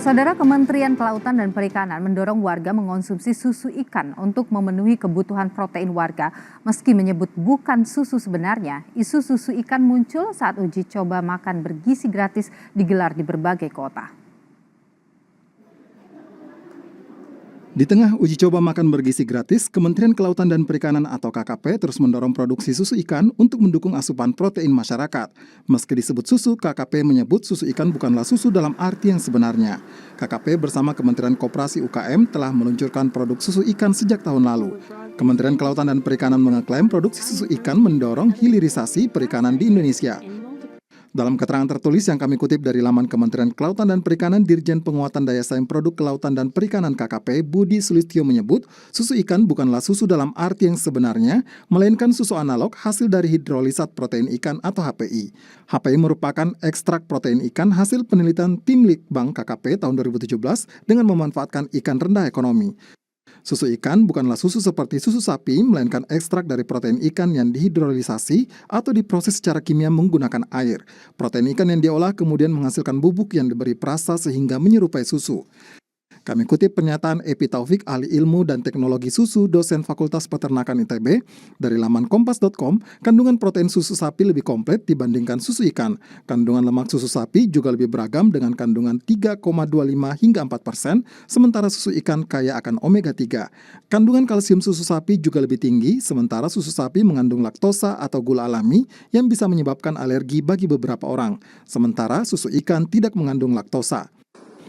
Saudara, Kementerian Kelautan dan Perikanan mendorong warga mengonsumsi susu ikan untuk memenuhi kebutuhan protein warga. Meski menyebut bukan susu sebenarnya, isu susu ikan muncul saat uji coba makan bergizi gratis digelar di berbagai kota. Di tengah uji coba makan bergizi gratis, Kementerian Kelautan dan Perikanan atau KKP terus mendorong produksi susu ikan untuk mendukung asupan protein masyarakat. Meski disebut susu, KKP menyebut susu ikan bukanlah susu dalam arti yang sebenarnya. KKP bersama Kementerian Koperasi UKM telah meluncurkan produk susu ikan sejak tahun lalu. Kementerian Kelautan dan Perikanan mengeklaim produksi susu ikan mendorong hilirisasi perikanan di Indonesia. Dalam keterangan tertulis yang kami kutip dari laman Kementerian Kelautan dan Perikanan, Dirjen Penguatan Daya Saing Produk Kelautan dan Perikanan KKP, Budi Sulistyo menyebut, susu ikan bukanlah susu dalam arti yang sebenarnya, melainkan susu analog hasil dari hidrolisat protein ikan atau HPI. HPI merupakan ekstrak protein ikan hasil penelitian tim Litbang KKP tahun 2017 dengan memanfaatkan ikan rendah ekonomi. Susu ikan bukanlah susu seperti susu sapi, melainkan ekstrak dari protein ikan yang dihidrolisasi atau diproses secara kimia menggunakan air. Protein ikan yang diolah kemudian menghasilkan bubuk yang diberi perasa sehingga menyerupai susu. Kami kutip pernyataan Epi Taufik, ahli ilmu dan teknologi susu, dosen Fakultas Peternakan ITB, dari laman kompas.com, kandungan protein susu sapi lebih komplit dibandingkan susu ikan. Kandungan lemak susu sapi juga lebih beragam dengan kandungan 3,25 hingga 4%, sementara susu ikan kaya akan omega 3. Kandungan kalsium susu sapi juga lebih tinggi, sementara susu sapi mengandung laktosa atau gula alami yang bisa menyebabkan alergi bagi beberapa orang. Sementara susu ikan tidak mengandung laktosa.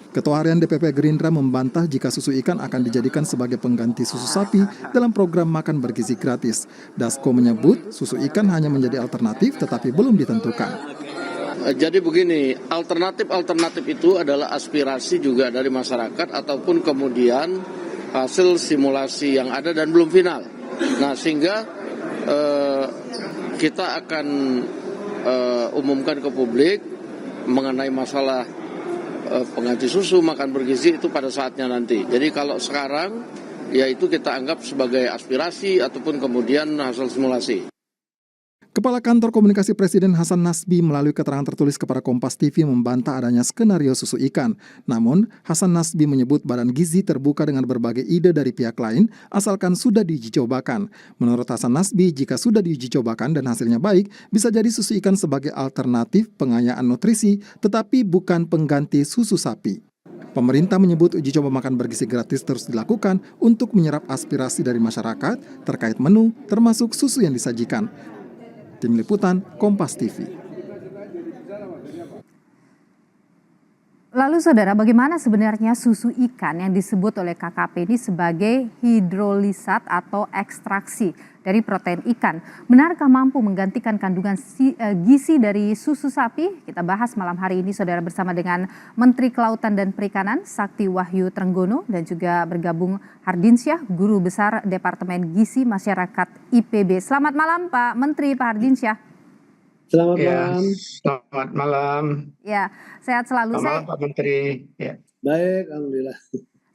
Ketua Harian DPP Gerindra membantah jika susu ikan akan dijadikan sebagai pengganti susu sapi dalam program makan bergizi gratis. Dasko menyebut susu ikan hanya menjadi alternatif tetapi belum ditentukan. Jadi begini, alternatif itu adalah aspirasi juga dari masyarakat ataupun kemudian hasil simulasi yang ada dan belum final. Nah, sehingga kita akan umumkan ke publik mengenai masalah pengganti susu makan bergizi itu pada saatnya nanti. Jadi kalau sekarang ya itu kita anggap sebagai aspirasi ataupun kemudian hasil simulasi. Kepala Kantor Komunikasi Presiden Hasan Nasbi melalui keterangan tertulis kepada Kompas TV membantah adanya skenario susu ikan. Namun, Hasan Nasbi menyebut Badan Gizi terbuka dengan berbagai ide dari pihak lain asalkan sudah diuji cobakan. Menurut Hasan Nasbi, jika sudah diuji cobakan dan hasilnya baik, bisa jadi susu ikan sebagai alternatif pengayaan nutrisi, tetapi bukan pengganti susu sapi. Pemerintah menyebut uji coba makan bergizi gratis terus dilakukan untuk menyerap aspirasi dari masyarakat terkait menu, termasuk susu yang disajikan. Tim Liputan, Kompas TV. Lalu saudara, bagaimana sebenarnya susu ikan yang disebut oleh KKP ini sebagai hidrolisat atau ekstraksi dari protein ikan? Benarkah mampu menggantikan kandungan gizi dari susu sapi? Kita bahas malam hari ini saudara bersama dengan Menteri Kelautan dan Perikanan Sakti Wahyu Trenggono dan juga bergabung Hardinsyah, Guru Besar Departemen Gizi Masyarakat IPB. Selamat malam Pak Menteri, Pak Hardinsyah. Selamat malam. Selamat malam. Ya, sehat selalu. Selamat malam Pak Menteri. Ya. Baik, alhamdulillah.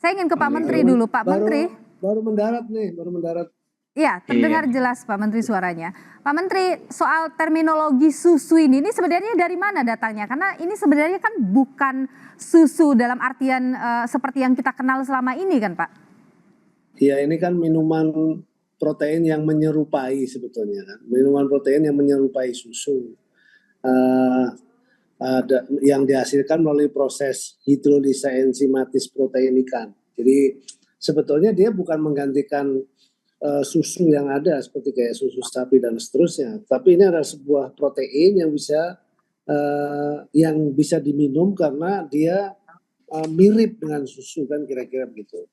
Saya ingin ke Pak Menteri dulu, Pak Menteri. Baru mendarat nih, baru mendarat. Iya, terdengar jelas Pak Menteri suaranya. Pak Menteri, soal terminologi susu ini sebenarnya dari mana datangnya? Karena ini sebenarnya kan bukan susu dalam artian seperti yang kita kenal selama ini kan Pak? Iya, ini kan minuman protein yang menyerupai sebetulnya kan. Minuman protein yang menyerupai susu. Yang dihasilkan melalui proses hidrolisa enzimatis protein ikan. Jadi sebetulnya dia bukan menggantikan susu yang ada seperti kayak susu sapi dan seterusnya. Tapi ini adalah sebuah protein yang bisa diminum karena dia mirip dengan susu kan kira-kira begitu.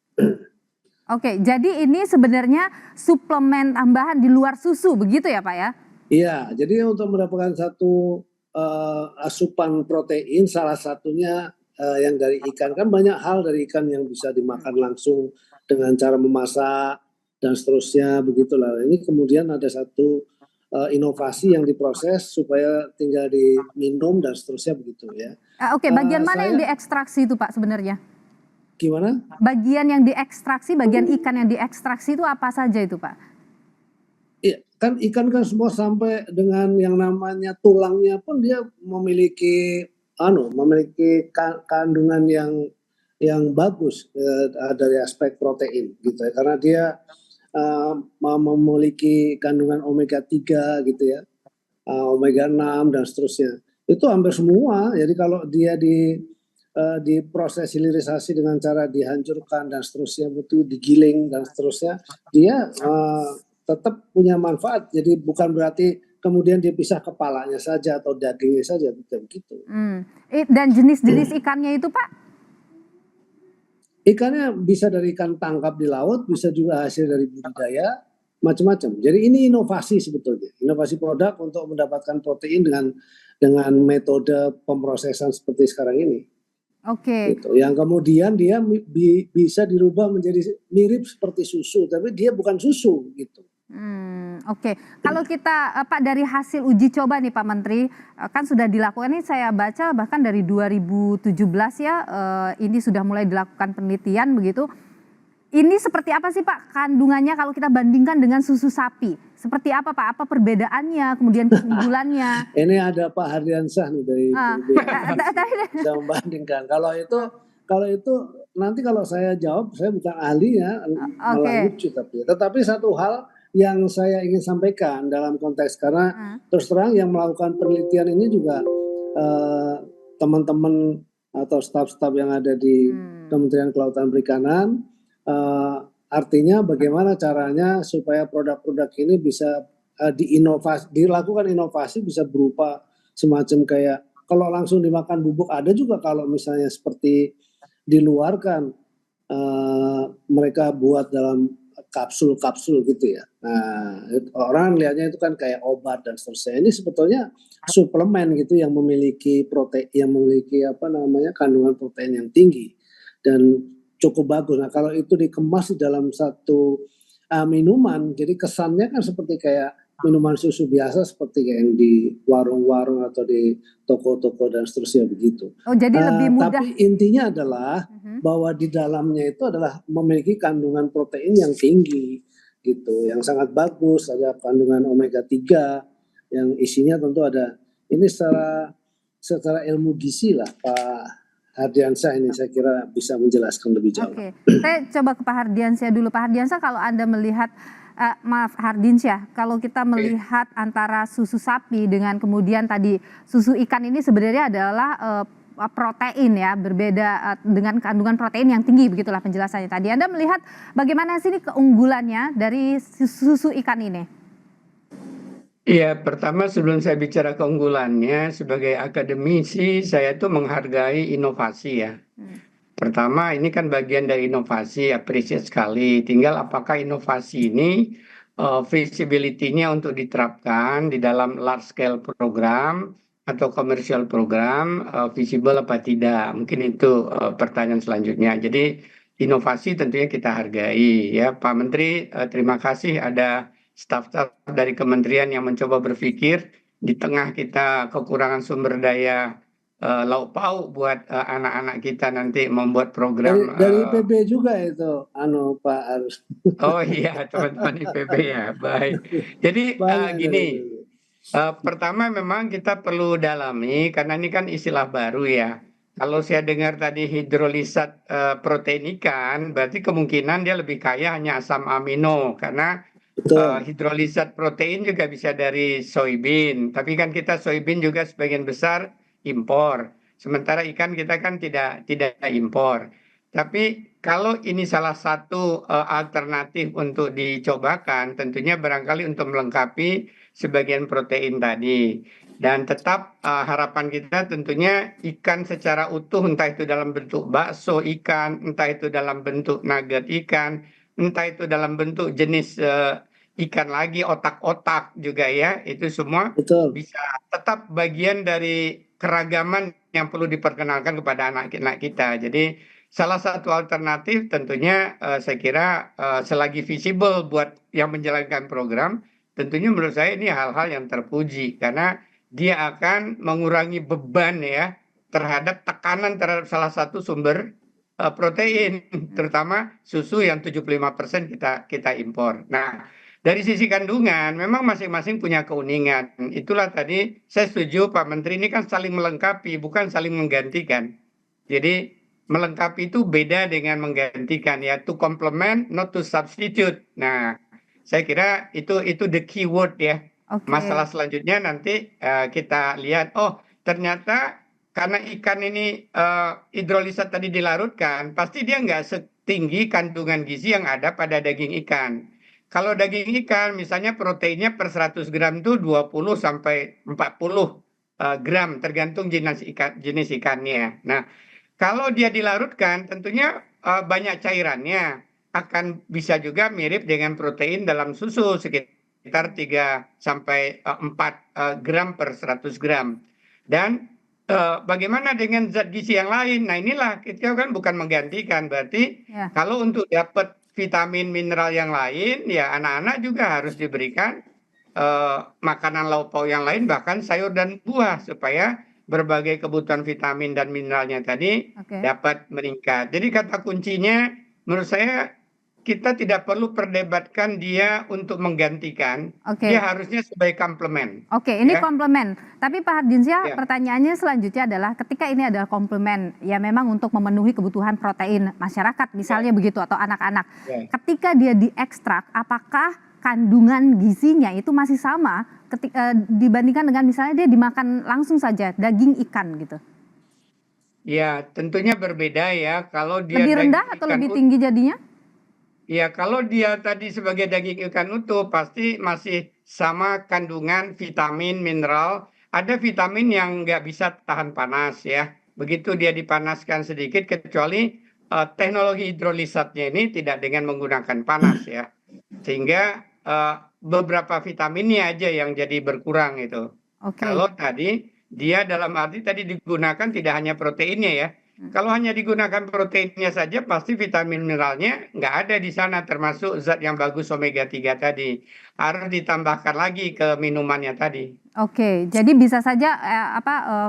Oke, jadi ini sebenarnya suplemen tambahan di luar susu, begitu ya Pak ya? Iya, jadi untuk mendapatkan satu asupan protein, salah satunya yang dari ikan, kan banyak hal dari ikan yang bisa dimakan langsung dengan cara memasak dan seterusnya, begitulah. Ini kemudian ada satu inovasi yang diproses supaya tinggal diminum dan seterusnya begitu ya. Oke, bagian mana yang diekstraksi itu Pak sebenarnya? Gimana? Bagian yang diekstraksi, bagian ikan yang diekstraksi itu apa saja itu Pak? Iya, kan ikan kan semua sampai dengan yang namanya tulangnya pun dia memiliki kandungan yang yang bagus dari aspek protein gitu ya, karena dia memiliki kandungan omega 3 gitu ya, omega 6 dan seterusnya. Itu hampir semua. Jadi kalau dia di proses hilirisasi dengan cara dihancurkan dan seterusnya, betul digiling dan seterusnya, dia tetap punya manfaat. Jadi bukan berarti kemudian dia pisah kepalanya saja atau dagingnya saja, bukan begitu. Dan jenis-jenis ikannya itu Pak? Ikannya bisa dari ikan tangkap di laut, bisa juga hasil dari budidaya, macam-macam. Jadi ini inovasi sebetulnya, inovasi produk untuk mendapatkan protein dengan metode pemrosesan seperti sekarang ini. Oke. Gitu. Yang kemudian dia bisa dirubah menjadi mirip seperti susu, tapi dia bukan susu gitu. Oke. Kalau kita Pak, dari hasil uji coba nih Pak Menteri, kan sudah dilakukan, ini saya baca bahkan dari 2017 ya, ini sudah mulai dilakukan penelitian begitu. Ini seperti apa sih Pak kandungannya kalau kita bandingkan dengan susu sapi? Seperti apa Pak? Apa perbedaannya, kemudian keunggulannya? Ini ada Pak Hardiansyah nih dari bisa membandingkan. Kalau itu nanti kalau saya jawab, saya bukan ahli ya, malah lucu tetapi satu hal yang saya ingin sampaikan dalam konteks, karena terus terang yang melakukan penelitian ini juga teman-teman atau staf-staf yang ada di Kementerian Kelautan Perikanan. Artinya bagaimana caranya supaya produk-produk ini bisa dilakukan inovasi, bisa berupa semacam kayak kalau langsung dimakan bubuk, ada juga kalau misalnya seperti diluarkan, mereka buat dalam kapsul-kapsul gitu ya. Nah, orang lihatnya itu kan kayak obat dan seterusnya. Ini sebetulnya suplemen gitu yang memiliki protein, yang memiliki kandungan protein yang tinggi dan cukup bagus. Nah, kalau itu dikemas di dalam satu minuman, jadi kesannya kan seperti kayak minuman susu biasa, seperti yang di warung-warung atau di toko-toko dan seterusnya begitu. Oh, jadi lebih mudah. Tapi intinya adalah bahwa di dalamnya itu adalah memiliki kandungan protein yang tinggi gitu, yang sangat bagus, ada kandungan omega 3 yang isinya tentu ada. Ini secara ilmu gizi lah Pak Hardiansyah ini saya kira bisa menjelaskan lebih jauh. Oke, saya coba ke Pak Hardiansyah dulu. Pak Hardiansyah, kalau Anda melihat, maaf Hardiansyah, kalau kita melihat antara susu sapi dengan kemudian tadi susu ikan, ini sebenarnya adalah protein ya, berbeda dengan kandungan protein yang tinggi, begitulah penjelasannya tadi. Anda melihat bagaimana sih ini keunggulannya dari susu ikan ini? Iya, pertama sebelum saya bicara keunggulannya, sebagai akademisi saya tuh menghargai inovasi ya. Pertama, ini kan bagian dari inovasi, appreciate sekali. Tinggal apakah inovasi ini visibility-nya untuk diterapkan di dalam large scale program atau commercial program visible apa tidak. Mungkin itu pertanyaan selanjutnya. Jadi inovasi tentunya kita hargai ya. Pak Menteri, terima kasih ada staf-staf dari kementerian yang mencoba berpikir di tengah kita kekurangan sumber daya lauk pauk buat anak-anak kita nanti membuat program dari IPB juga itu Pak Arus. Oh iya, teman-teman IPB ya, baik. Jadi gini, pertama memang kita perlu dalami karena ini kan istilah baru ya. Kalau saya dengar tadi hidrolisat protein ikan, berarti kemungkinan dia lebih kaya hanya asam amino karena hidrolisat protein juga bisa dari soybean, tapi kan kita soybean juga sebagian besar impor. Sementara ikan kita kan tidak impor. Tapi kalau ini salah satu alternatif untuk dicobakan, tentunya barangkali untuk melengkapi sebagian protein tadi. Dan tetap harapan kita tentunya ikan secara utuh, entah itu dalam bentuk bakso ikan, entah itu dalam bentuk nugget ikan, entah itu dalam bentuk jenis ikan lagi, otak-otak juga ya, itu semua bisa tetap bagian dari keragaman yang perlu diperkenalkan kepada anak-anak kita. Jadi salah satu alternatif tentunya saya kira selagi visible buat yang menjalankan program, tentunya menurut saya ini hal-hal yang terpuji karena dia akan mengurangi beban ya terhadap tekanan terhadap salah satu sumber protein, terutama susu yang 75% kita impor. Nah, dari sisi kandungan, memang masing-masing punya keunikan. Itulah tadi saya setuju Pak Menteri, ini kan saling melengkapi, bukan saling menggantikan. Jadi melengkapi itu beda dengan menggantikan ya, to complement not to substitute. Nah, saya kira itu the keyword ya. Oke. Masalah selanjutnya nanti kita lihat, oh ternyata karena ikan ini hidrolisat tadi dilarutkan, pasti dia nggak setinggi kandungan gizi yang ada pada daging ikan. Kalau daging ikan misalnya proteinnya per 100 gram itu 20 sampai 40 gram tergantung jenis ikannya. Nah, kalau dia dilarutkan tentunya banyak cairannya, akan bisa juga mirip dengan protein dalam susu sekitar 3 sampai 4 gram per 100 gram. Dan bagaimana dengan zat gizi yang lain? Nah, inilah kita kan bukan menggantikan, berarti Ya. kalau untuk dapat vitamin mineral yang lain, ya anak-anak juga harus diberikan makanan lauk pauk yang lain, bahkan sayur dan buah, supaya berbagai kebutuhan vitamin dan mineralnya tadi Oke. dapat meningkat. Jadi kata kuncinya menurut saya kita tidak perlu perdebatkan dia untuk menggantikan, Oke. dia harusnya sebagai komplement. Oke, ini Ya. komplement. Tapi Pak Hardinsyah, Ya. pertanyaannya selanjutnya adalah ketika ini adalah komplement, ya memang untuk memenuhi kebutuhan protein masyarakat, misalnya begitu, atau anak-anak. Ya. Ketika dia diekstrak, apakah kandungan gizinya itu masih sama dibandingkan dengan misalnya dia dimakan langsung saja daging ikan gitu? Ya, tentunya berbeda ya. Kalau dia Lebih rendah daging atau ikan lebih tinggi jadinya? Ya, kalau dia tadi sebagai daging ikan utuh, pasti masih sama kandungan vitamin, mineral. Ada vitamin yang nggak bisa tahan panas ya. Begitu dia dipanaskan sedikit, kecuali teknologi hidrolisatnya ini tidak dengan menggunakan panas ya. Sehingga beberapa vitaminnya aja yang jadi berkurang itu. Oke. Kalau tadi dia dalam arti tadi digunakan tidak hanya proteinnya ya. Kalau hanya digunakan proteinnya saja, pasti vitamin mineralnya nggak ada di sana, termasuk zat yang bagus omega 3 tadi. Harus ditambahkan lagi ke minumannya tadi. Oke, jadi bisa saja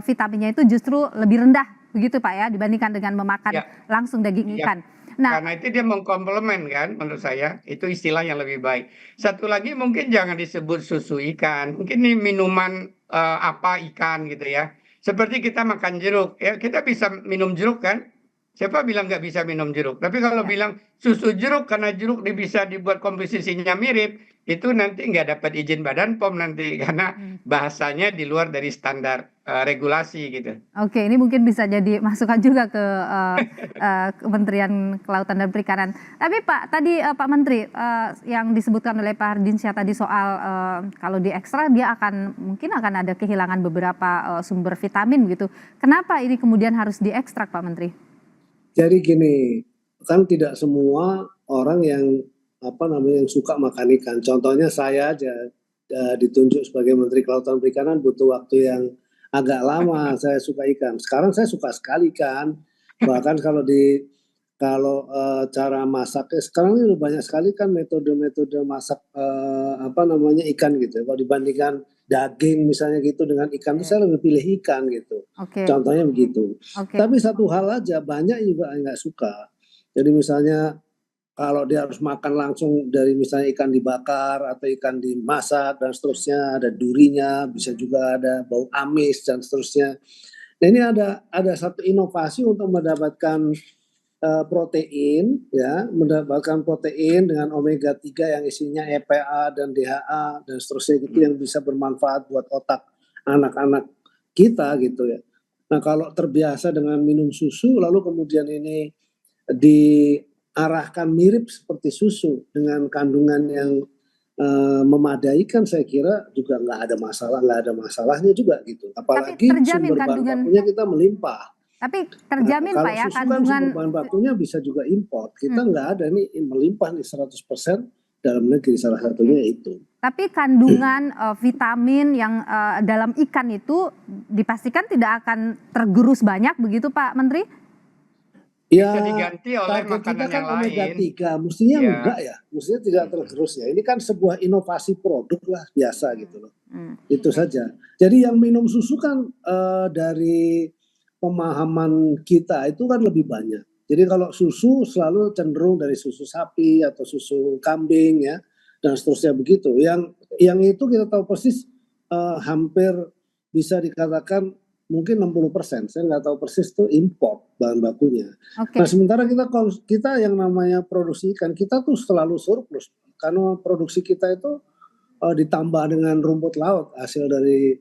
vitaminnya itu justru lebih rendah begitu Pak ya dibandingkan dengan memakan Ya. langsung daging Ya. ikan. Nah, Karena itu dia mengkomplement kan, menurut saya itu istilah yang lebih baik. Satu lagi mungkin jangan disebut susu ikan, mungkin ini minuman apa ikan gitu ya. Seperti kita makan jeruk, ya kita bisa minum jeruk kan? Siapa bilang nggak bisa minum jeruk? Tapi kalau Ya. bilang susu jeruk karena jeruk bisa dibuat komposisinya mirip, itu nanti nggak dapat izin Badan POM nanti karena bahasanya di luar dari standar regulasi gitu. Oke, ini mungkin bisa jadi masukan juga ke Kementerian Kelautan dan Perikanan. Tapi Pak, tadi Pak Menteri yang disebutkan oleh Pak Hardinsyah tadi soal kalau diekstrak dia mungkin akan ada kehilangan beberapa sumber vitamin gitu. Kenapa ini kemudian harus diekstrak Pak Menteri? Jadi gini, kan tidak semua orang yang yang suka makan ikan. Contohnya saya aja ditunjuk sebagai Menteri Kelautan dan Perikanan butuh waktu yang agak lama saya suka ikan. Sekarang saya suka sekali ikan. Bahkan kalau cara masaknya sekarang ini banyak sekali kan metode-metode masak ikan gitu. Kalau dibandingkan daging misalnya gitu dengan ikan, saya lebih pilih ikan gitu. Oke. Contohnya begitu. Oke. Tapi satu hal aja banyak juga nggak suka. Jadi misalnya kalau dia harus makan langsung dari misalnya ikan dibakar atau ikan dimasak dan seterusnya, ada durinya, bisa juga ada bau amis dan seterusnya. Nah ini ada satu inovasi untuk mendapatkan protein ya, mendapatkan protein dengan omega 3 yang isinya EPA dan DHA dan seterusnya gitu yang bisa bermanfaat buat otak anak-anak kita gitu ya. Nah kalau terbiasa dengan minum susu lalu kemudian ini diarahkan mirip seperti susu dengan kandungan yang memadai kan saya kira juga nggak ada masalahnya juga gitu. Apalagi sumber bahan bakunya kita melimpah. Tapi terjamin Pak ya kandungan sumber bahan bakunya bisa juga import. Kita nggak ada nih melimpah nih 100% dalam negeri salah satunya itu. Tapi kandungan vitamin yang dalam ikan itu dipastikan tidak akan tergerus banyak begitu Pak Menteri? Ya, bisa diganti oleh makanan kita kan yang omega lain. 3, mestinya Ya. enggak ya, mestinya tidak tergerus ya. Ini kan sebuah inovasi produk lah biasa gitu loh. Itu saja. Jadi yang minum susu kan dari pemahaman kita itu kan lebih banyak. Jadi kalau susu selalu cenderung dari susu sapi atau susu kambing ya dan seterusnya begitu. Yang itu kita tahu persis hampir bisa dikatakan mungkin 60%, saya nggak tahu persis tuh import bahan bakunya. Oke. Nah sementara kita yang namanya produksi ikan, kita tuh selalu surplus. Karena produksi kita itu ditambah dengan rumput laut, hasil dari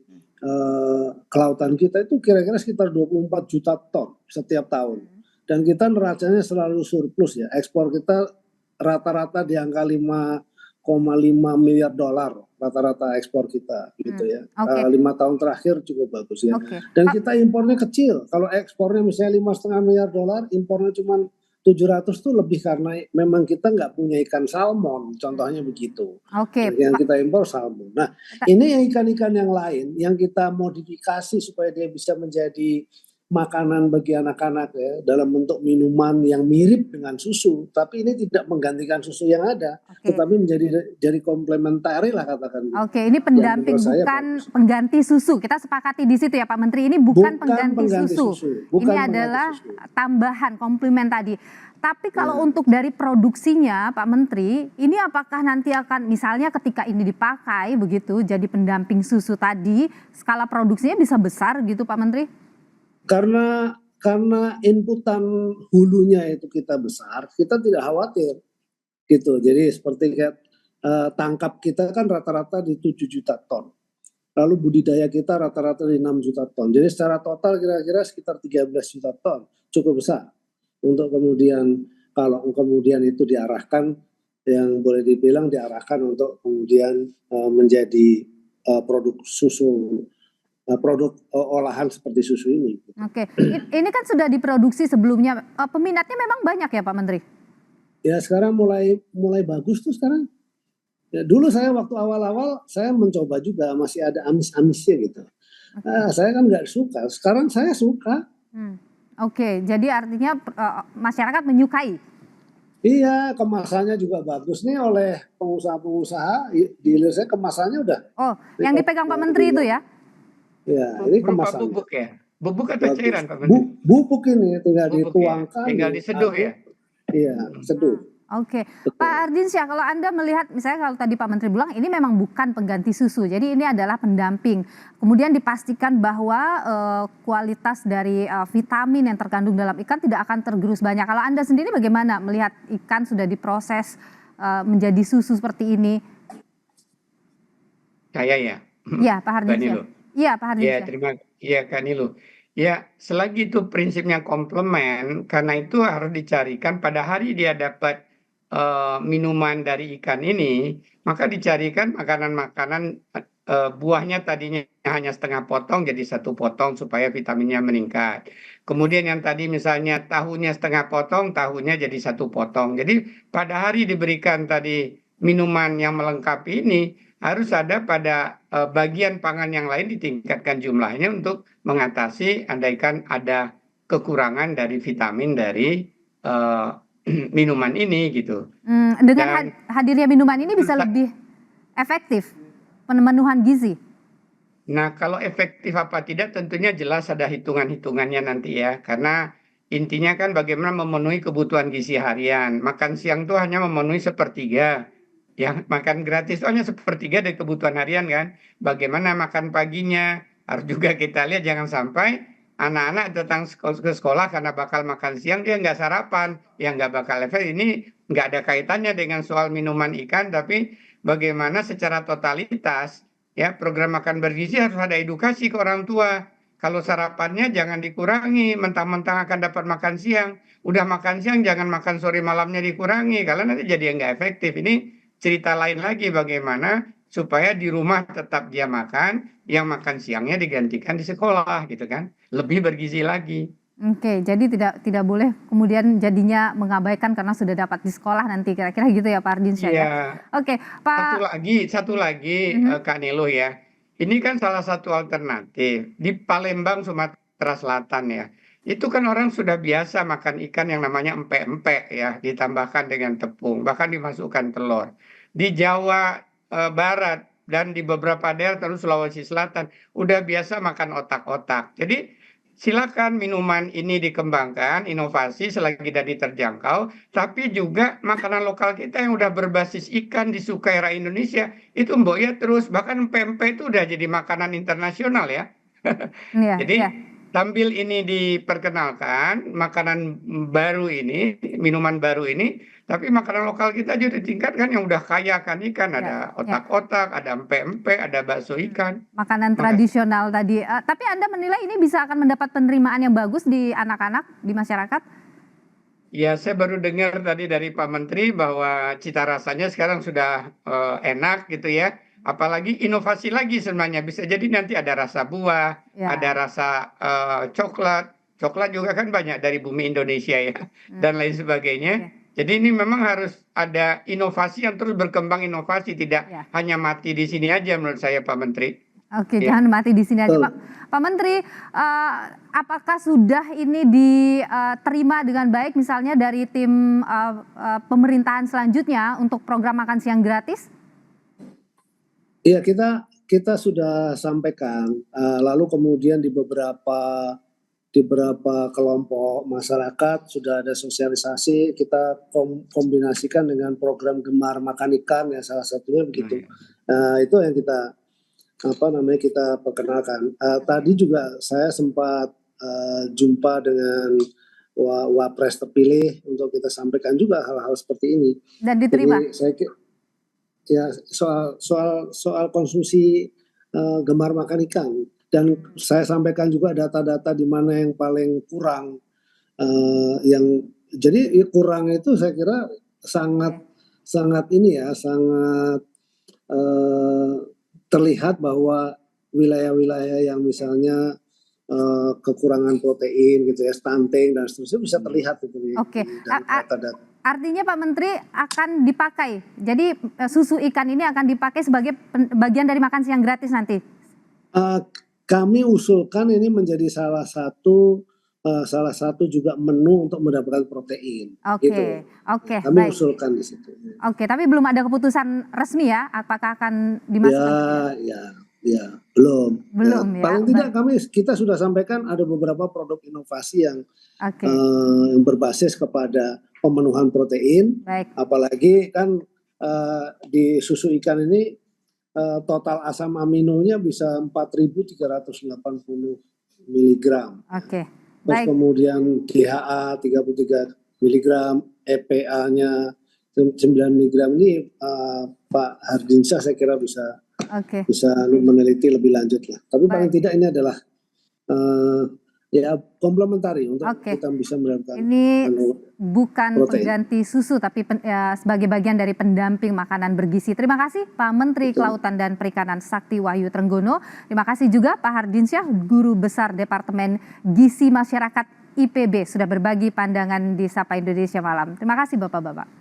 kelautan kita itu kira-kira sekitar 24 juta ton setiap tahun. Dan kita neracanya selalu surplus ya, ekspor kita rata-rata di angka 5,5 miliar dolar rata-rata ekspor kita gitu ya. Oke. 5 tahun terakhir cukup bagus ya. Oke. Dan kita impornya kecil. Kalau ekspornya misalnya 5,5 miliar dolar, impornya cuma 700 tuh lebih karena memang kita nggak punya ikan salmon, contohnya begitu. Oke, Yang Pak. kita impor salmon. Nah, ini yang ikan-ikan yang lain yang kita modifikasi supaya dia bisa menjadi makanan bagi anak-anak ya, dalam bentuk minuman yang mirip dengan susu, tapi ini tidak menggantikan susu yang ada, Oke. tetapi jadi komplementari lah katakan. Oke, ini pendamping menurut saya bukan bagus. pengganti susu. Kita sepakati di situ ya Pak Menteri. Ini bukan pengganti susu. Bukan Ini pengganti adalah susu. tambahan komplement tadi. Tapi kalau Ya. untuk dari produksinya Pak Menteri, ini apakah nanti akan misalnya ketika ini dipakai begitu jadi pendamping susu tadi, skala produksinya bisa besar gitu Pak Menteri? Karena inputan hulunya itu kita besar, kita tidak khawatir gitu. Jadi seperti kayak tangkap kita kan rata-rata di 7 juta ton. Lalu budidaya kita rata-rata di 6 juta ton. Jadi secara total kira-kira sekitar 13 juta ton. Cukup besar. Untuk kemudian kalau kemudian itu diarahkan, yang boleh dibilang diarahkan untuk kemudian menjadi produk susu, produk olahan seperti susu ini. Oke, ini kan sudah diproduksi sebelumnya. Peminatnya memang banyak ya Pak Menteri? Ya sekarang mulai bagus tuh sekarang. Ya, dulu saya waktu awal-awal saya mencoba juga, masih ada amis-amisnya gitu. Saya kan nggak suka, sekarang saya suka. Oke, jadi artinya masyarakat menyukai. Iya, kemasannya juga bagus nih oleh pengusaha-pengusaha. Dealer saya kemasannya udah. Oh, yang dipegang Pak Menteri itu ya? Ya, ini Berupa kemasannya. bubuk ya? Bubuk atau Bagus. cairan Pak Menteri? Bubuk ini tinggal Bubuk ya? dituangkan. Tinggal diseduh ya? Iya, seduh. Oke, Pak Ardiansyah, kalau Anda melihat misalnya kalau tadi Pak Menteri bilang ini memang bukan pengganti susu, jadi ini adalah pendamping. Kemudian dipastikan bahwa kualitas dari vitamin yang terkandung dalam ikan tidak akan tergerus banyak. Kalau Anda sendiri bagaimana melihat ikan sudah diproses menjadi susu seperti ini? Saya ya. Iya, Pak Ardiansyah. Iya, Pak Ardiansyah. Iya Kak Nilu. Ya, selagi itu prinsipnya komplement, karena itu harus dicarikan pada hari dia dapat minuman dari ikan ini, maka dicarikan makanan-makanan buahnya tadinya hanya setengah potong jadi 1 potong supaya vitaminnya meningkat. Kemudian yang tadi misalnya tahunya setengah potong, tahunya jadi 1 potong. Jadi pada hari diberikan tadi minuman yang melengkapi ini, harus ada pada bagian pangan yang lain ditingkatkan jumlahnya untuk mengatasi andaikan ada kekurangan dari vitamin dari minuman ini gitu. Dengan hadirnya minuman ini bisa lebih efektif pemenuhan gizi. Nah, kalau efektif apa tidak tentunya jelas ada hitungan-hitungannya nanti ya. Karena intinya kan bagaimana memenuhi kebutuhan gizi harian. Makan siang itu hanya memenuhi 1/3. Yang makan gratis itu hanya 1/3 dari kebutuhan harian kan. Bagaimana makan paginya, harus juga kita lihat jangan sampai anak-anak datang ke sekolah karena bakal makan siang dia nggak sarapan, yang nggak bakal efektif. Ini nggak ada kaitannya dengan soal minuman ikan, tapi bagaimana secara totalitas ya program makan bergizi harus ada edukasi ke orang tua. Kalau sarapannya jangan dikurangi, mentang-mentang akan dapat makan siang. Udah makan siang jangan makan sore malamnya dikurangi, karena nanti jadi nggak efektif. Ini cerita lain lagi bagaimana supaya di rumah tetap dia makan, yang makan siangnya digantikan di sekolah gitu kan, lebih bergizi lagi. Oke, jadi tidak boleh kemudian jadinya mengabaikan karena sudah dapat di sekolah nanti, kira-kira gitu ya Pak Ardiansyah ya. Oke, Pak. Satu lagi Kak Nilo ya. Ini kan salah satu alternatif di Palembang, Sumatera Selatan ya. Itu kan orang sudah biasa makan ikan yang namanya empek-empek ya, ditambahkan dengan tepung, bahkan dimasukkan telur. Di Jawa Barat dan di beberapa daerah terus Sulawesi Selatan udah biasa makan otak-otak. Jadi silakan minuman ini dikembangkan, inovasi selagi tidak terjangkau, tapi juga makanan lokal kita yang udah berbasis ikan disukai rakyat Indonesia itu mbok ya terus, bahkan pempek itu udah jadi makanan internasional ya. Iya, Jadi iya. sambil ini diperkenalkan makanan baru ini, minuman baru ini, tapi makanan lokal kita juga ditingkatkan yang udah kaya kan ikan, Ya, ada ya. otak-otak, ada empek-empek, ada bakso ikan. Makanan Makanya, tradisional tadi. Tapi Anda menilai ini bisa akan mendapat penerimaan yang bagus di anak-anak, di masyarakat? ya saya baru dengar tadi dari Pak Menteri bahwa cita rasanya sekarang sudah enak gitu ya. Apalagi inovasi lagi sebenarnya bisa jadi nanti ada rasa buah, ada Ya. rasa coklat. Coklat juga kan banyak dari bumi Indonesia ya dan lain sebagainya. Oke. Jadi ini memang harus ada inovasi yang terus berkembang inovasi, tidak Ya. hanya mati di sini aja menurut saya Pak Menteri. Oke, Ya. jangan mati di sini aja, Betul. Pak. Pak Menteri, apakah sudah ini diterima dengan baik misalnya dari tim pemerintahan selanjutnya untuk program makan siang gratis? Iya, kita sudah sampaikan, lalu kemudian di beberapa kelompok masyarakat sudah ada sosialisasi, kita kombinasikan dengan program Gemar Makan Ikan ya, salah satunya begitu. Itu yang kita perkenalkan. Tadi juga saya sempat jumpa dengan Wapres terpilih untuk kita sampaikan juga hal-hal seperti ini. Dan diterima? Jadi saya ya soal konsumsi gemar makan ikan, dan saya sampaikan juga data-data di mana yang paling kurang, yang jadi kurang itu saya kira sangat ini ya, sangat terlihat bahwa wilayah-wilayah yang misalnya kekurangan protein gitu ya, stunting dan seterusnya bisa terlihat gitu Oke. dan data-data. Artinya Pak Menteri akan dipakai. Jadi susu ikan ini akan dipakai sebagai bagian dari makan siang gratis nanti. Kami usulkan ini menjadi salah satu juga menu untuk mendapatkan protein. Oke, Gitu. oke, Kami baik. usulkan di situ. Oke, tapi belum ada keputusan resmi ya, apakah akan dimasukkan? Ya, belum. Belum ya, Paling tidak kita sudah sampaikan ada beberapa produk inovasi yang Oke, yang berbasis kepada pemenuhan protein. baik. Apalagi kan di susu ikan ini total asam aminonya bisa 4.380 mg. Oke, Terus baik. kemudian DHA 33 mg, EPA-nya 9 mg. Ini Pak Hardinsyah saya kira bisa Oke, meneliti lebih lanjut lah. Tapi paling Baik. tidak ini adalah ya komplementari untuk Oke. kita bisa mendapatkan Ini bukan protein. pengganti susu, tapi sebagai bagian dari pendamping makanan bergizi. Terima kasih Pak Menteri Kelautan dan Perikanan Sakti Wahyu Trenggono. Terima kasih juga Pak Hardinsyah, Guru Besar Departemen Gizi Masyarakat IPB, sudah berbagi pandangan di Sapa Indonesia Malam. Terima kasih Bapak-Bapak.